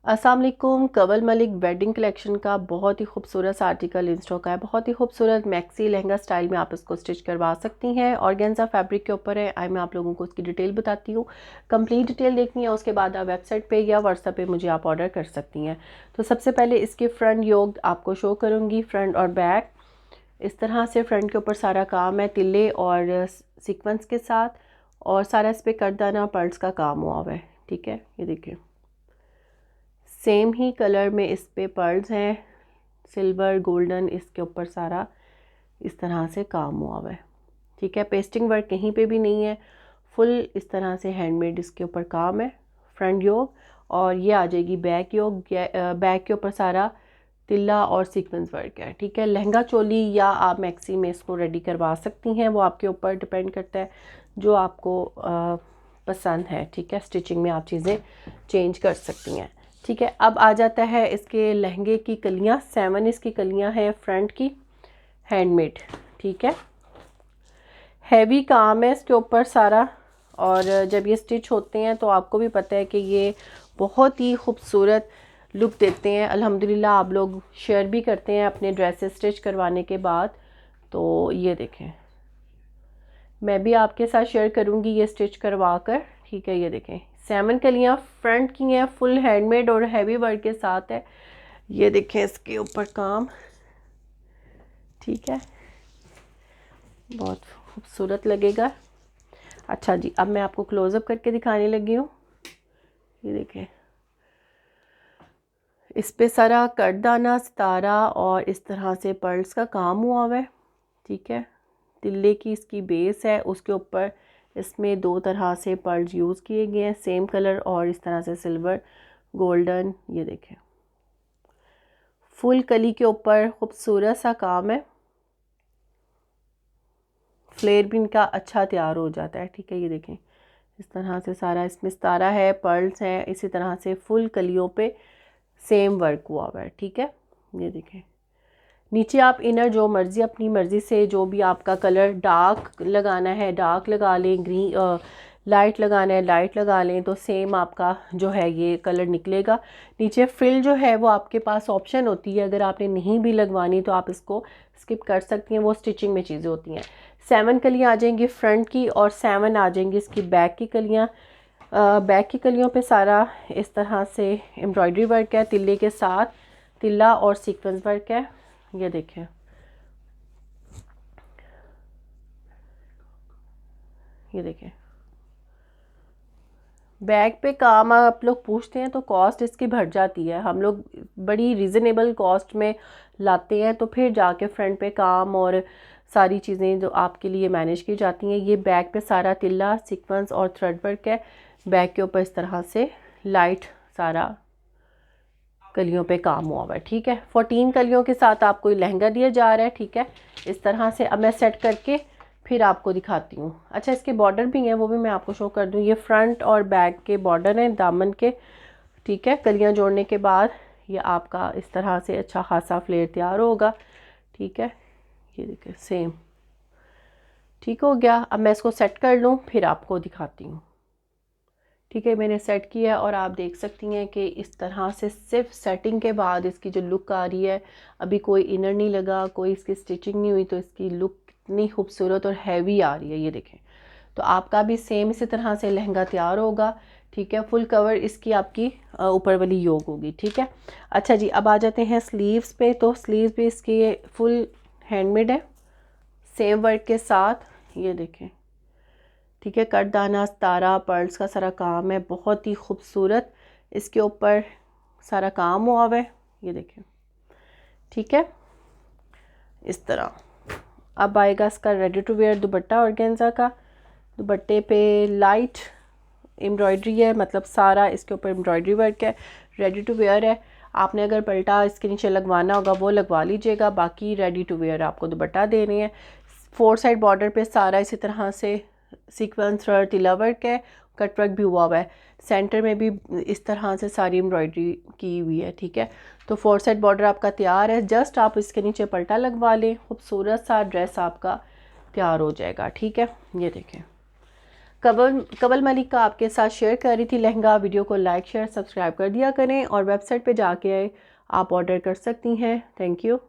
अस्सलाम वालेकुम। Kanwal Malik wedding collection का बहुत ही खूबसूरत आर्टिकल इन स्टॉक है। बहुत ही खूबसूरत मैक्सी लहंगा स्टाइल में आप इसको स्टिच करवा सकती हैं। ऑर्गेन्जा फैब्रिक के ऊपर है। आई मैं आप लोगों को उसकी डिटेल बताती हूँ। कंप्लीट डिटेल देखनी है उसके बाद आप वेबसाइट पे या व्हाट्सएप पे मुझे आप ऑर्डर कर सकती हैं। तो सबसे पहले इसके फ्रंट योग आपको शो करूँगी, फ्रंट और बैक। इस तरह से फ्रंट के ऊपर सारा काम है तिल्ले और सीक्वेंस के साथ, और सारा इस पर करदाना पर्ल्स का काम हुआ हुआ है। ठीक है, ये देखिए सेम ही कलर में इस पे पर्ल्स हैं, सिल्वर गोल्डन, इसके ऊपर सारा इस तरह से काम हुआ हुआ है। ठीक है, पेस्टिंग वर्क कहीं पे भी नहीं है, फुल इस तरह से हैंडमेड इसके ऊपर काम है। फ्रंट योग और ये आ जाएगी बैक योग। बैक के ऊपर सारा तिल्ला और सीक्वेंस वर्क है। ठीक है, लहंगा चोली या आप मैक्सी में इसको रेडी करवा सकती हैं, वो आपके ऊपर डिपेंड करता है जो आपको पसंद है। ठीक है, स्टिचिंग में आप चीज़ें चेंज कर सकती हैं। ठीक है, अब आ जाता है इसके लहंगे की कलियां। 7 इसकी कलियां हैं फ्रंट की, हैंडमेड। ठीक है, हैवी काम है इसके ऊपर सारा, और जब ये स्टिच होते हैं तो आपको भी पता है कि ये बहुत ही खूबसूरत लुक देते हैं। अल्हम्दुलिल्लाह आप लोग शेयर भी करते हैं अपने ड्रेसेस स्टिच करवाने के बाद। तो ये देखें, मैं भी आपके साथ शेयर करूंगी ये स्टिच करवा कर। ठीक है, ये देखें 7 कलियां फ्रंट की हैं, फुल हैंडमेड और हैवी वर्क के साथ है। ये देखें इसके ऊपर काम। ठीक है, बहुत खूबसूरत लगेगा। अच्छा जी, अब मैं आपको क्लोजअप करके दिखाने लगी हूँ। ये देखें इस पे सारा कटदाना, सितारा और इस तरह से पर्ल्स का काम हुआ हुआ है। ठीक है, तिल्ले की इसकी बेस है, उसके ऊपर इसमें 2 तरह से पर्ल्स यूज़ किए गए हैं, सेम कलर और इस तरह से सिल्वर गोल्डन। ये देखें फुल कली के ऊपर खूबसूरत सा काम है। फ्लेयर भी इनका अच्छा तैयार हो जाता है। ठीक है, ये देखें इस तरह से सारा इसमें सितारा है, पर्ल्स हैं, इसी तरह से फुल कलियों पे सेम वर्क हुआ हुआ है। ठीक है, ये देखें नीचे आप इनर जो मर्ज़ी अपनी मर्ज़ी से जो भी आपका कलर डार्क लगाना है डार्क लगा लें, ग्रीन लाइट लगाना है लाइट लगा लें, तो सेम आपका जो है ये कलर निकलेगा। नीचे फ्रिल जो है वो आपके पास ऑप्शन होती है, अगर आपने नहीं भी लगवानी तो आप इसको स्किप कर सकती हैं, वो स्टिचिंग में चीज़ें होती हैं। 7 कलियाँ आ जाएंगी फ्रंट की और 7 आ जाएंगी इसकी बैक की कलियाँ। बैक की कलियों पे सारा इस तरह से एम्ब्रॉयडरी वर्क है, तिल्ले के साथ तिल्ला और सीक्वेंस वर्क है। ये देखें ये देखें बैग पे काम आप लोग पूछते हैं तो कॉस्ट इसकी बढ़ जाती है। हम लोग बड़ी रीज़नेबल कॉस्ट में लाते हैं, तो फिर जाके फ्रंट पे काम और सारी चीज़ें जो आपके लिए मैनेज की जाती हैं। ये बैग पे सारा तिल्ला, सीक्वेंस और थ्रेड वर्क है। बैग के ऊपर इस तरह से लाइट सारा कलियों पे काम हुआ हुआ है। ठीक है, 14 कलियों के साथ आपको लहंगा दिया जा रहा है। ठीक है, इस तरह से अब मैं सेट करके फिर आपको दिखाती हूँ। अच्छा, इसके बॉर्डर भी हैं, वो भी मैं आपको शो कर दूँ। ये फ्रंट और बैक के बॉर्डर हैं दामन के। ठीक है, कलियाँ जोड़ने के बाद ये आपका इस तरह से अच्छा खासा फ्लेयर तैयार होगा। ठीक है, ये देखिए सेम ठीक हो गया। अब मैं इसको सेट कर लूँ फिर आपको दिखाती हूँ। ठीक है, मैंने सेट किया और आप देख सकती हैं कि इस तरह से सिर्फ सेटिंग के बाद इसकी जो लुक आ रही है, अभी कोई इनर नहीं लगा, कोई इसकी स्टिचिंग नहीं हुई, तो इसकी लुक कितनी खूबसूरत और हैवी आ रही है। ये देखें, तो आपका भी सेम इसी तरह से लहंगा तैयार होगा। ठीक है, फुल कवर इसकी आपकी ऊपर वाली योग होगी। ठीक है, अच्छा जी, अब आ जाते हैं स्लीव्स पे। तो स्लीव्स भी इसकी फुल हैंडमेड है, सेम वर्क के साथ। ये देखें, ठीक है, कटदाना, सितारा, पर्ल्स का सारा काम है, बहुत ही खूबसूरत इसके ऊपर सारा काम हुआ हुआ है। ये देखें, ठीक है, इस तरह। अब आएगा इसका ready to wear dupatta organza का। दुपट्टे पे लाइट एम्ब्रॉयडरी है, मतलब सारा इसके ऊपर एम्ब्रॉयडरी वर्क है, रेडी टू वेयर है। आपने अगर पल्टा इसके नीचे लगवाना होगा वो लगवा लीजिएगा, बाकी रेडी टू वेयर आपको दुपट्टा देने हैं। 4 साइड बॉर्डर पे सारा इसी तरह से सीक्वेंस और तिला वर्क है, कट वर्क भी हुआ हुआ है। सेंटर में भी इस तरह से सारी एम्ब्रॉयडरी की हुई है। ठीक है, तो 4 साइड बॉर्डर आपका तैयार है, जस्ट आप इसके नीचे पल्टा लगवा लें, खूबसूरत सा ड्रेस आपका तैयार हो जाएगा। ठीक है, ये देखें कवल मलिक का आपके साथ शेयर कर रही थी लहंगा। वीडियो को लाइक शेयर सब्सक्राइब कर दिया करें और वेबसाइट पे जाके आप ऑर्डर कर सकती हैं। Thank you.